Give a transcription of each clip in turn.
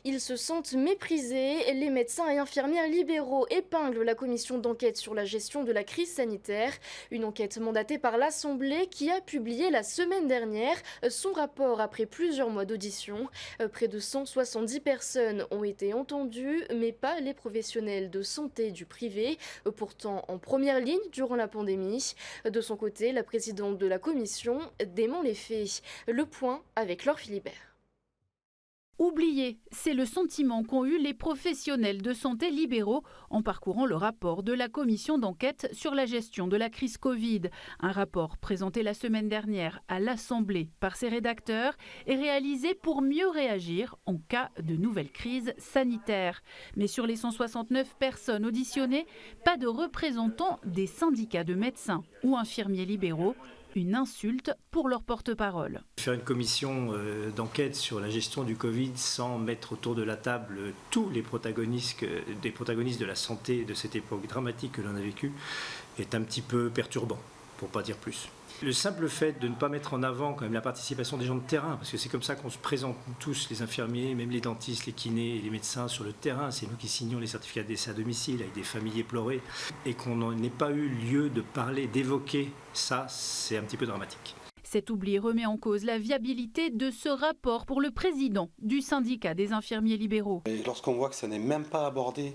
Ils se sentent méprisés. Les médecins et infirmières libéraux épinglent la commission d'enquête sur la gestion de la crise sanitaire. Une enquête mandatée par l'Assemblée qui a publié la semaine dernière son rapport après plusieurs mois d'audition. Près de 170 personnes ont été entendues, mais pas les professionnels de santé du privé, pourtant en première ligne durant la pandémie. De son côté, la présidente de la commission dément les faits. Le point avec Laure Philibert. Oublié, c'est le sentiment qu'ont eu les professionnels de santé libéraux en parcourant le rapport de la commission d'enquête sur la gestion de la crise Covid. Un rapport présenté la semaine dernière à l'Assemblée par ses rédacteurs et réalisé pour mieux réagir en cas de nouvelle crise sanitaire. Mais sur les 169 personnes auditionnées, pas de représentants des syndicats de médecins ou infirmiers libéraux. Une insulte pour leur porte-parole. Faire une commission d'enquête sur la gestion du Covid sans mettre autour de la table tous les protagonistes de la santé de cette époque dramatique que l'on a vécue est un petit peu perturbant, pour ne pas dire plus. Le simple fait de ne pas mettre en avant quand même la participation des gens de terrain, parce que c'est comme ça qu'on se présente tous, les infirmiers, même les dentistes, les kinés et les médecins sur le terrain, c'est nous qui signons les certificats de décès à domicile avec des familles éplorées, et qu'on n'ait pas eu lieu de parler, d'évoquer ça, c'est un petit peu dramatique. Cet oubli remet en cause la viabilité de ce rapport pour le président du syndicat des infirmiers libéraux. Et lorsqu'on voit que ça n'est même pas abordé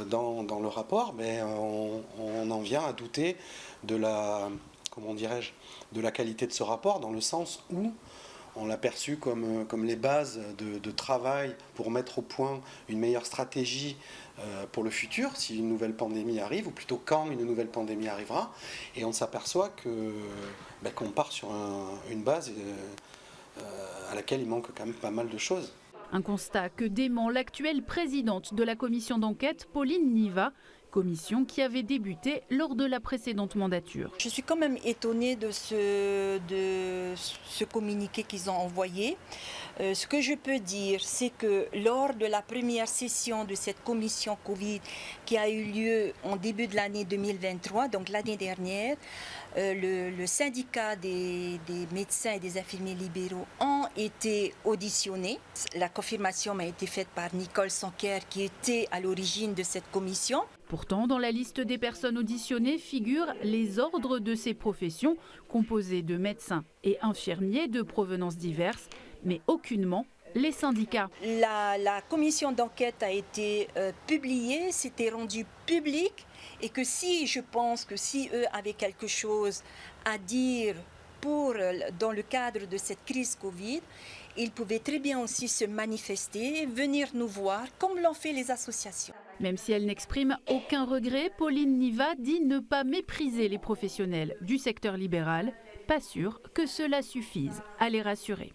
dans le rapport, on en vient à douter de la qualité de ce rapport, dans le sens où on l'a perçu comme les bases de travail pour mettre au point une meilleure stratégie pour le futur, si une nouvelle pandémie arrive, ou plutôt quand une nouvelle pandémie arrivera. Et on s'aperçoit qu'on part sur une base à laquelle il manque quand même pas mal de choses. Un constat que dément l'actuelle présidente de la commission d'enquête, Pauline Niva, commission qui avait débuté lors de la précédente mandature. Je suis quand même étonnée de ce communiqué qu'ils ont envoyé. Ce que je peux dire, c'est que lors de la première session de cette commission Covid qui a eu lieu en début de l'année 2023, donc l'année dernière, le syndicat des médecins et des infirmiers libéraux ont été auditionnés. La confirmation m'a été faite par Nicole Sanquer qui était à l'origine de cette commission. Pourtant, dans la liste des personnes auditionnées figurent les ordres de ces professions, composés de médecins et infirmiers de provenances diverses, mais aucunement les syndicats. La commission d'enquête a été publiée, c'était rendu public, et que je pense que si eux avaient quelque chose à dire dans le cadre de cette crise Covid, ils pouvaient très bien aussi se manifester, venir nous voir, comme l'ont fait les associations. Même si elle n'exprime aucun regret, Pauline Niva dit ne pas mépriser les professionnels du secteur libéral. Pas sûr que cela suffise à les rassurer.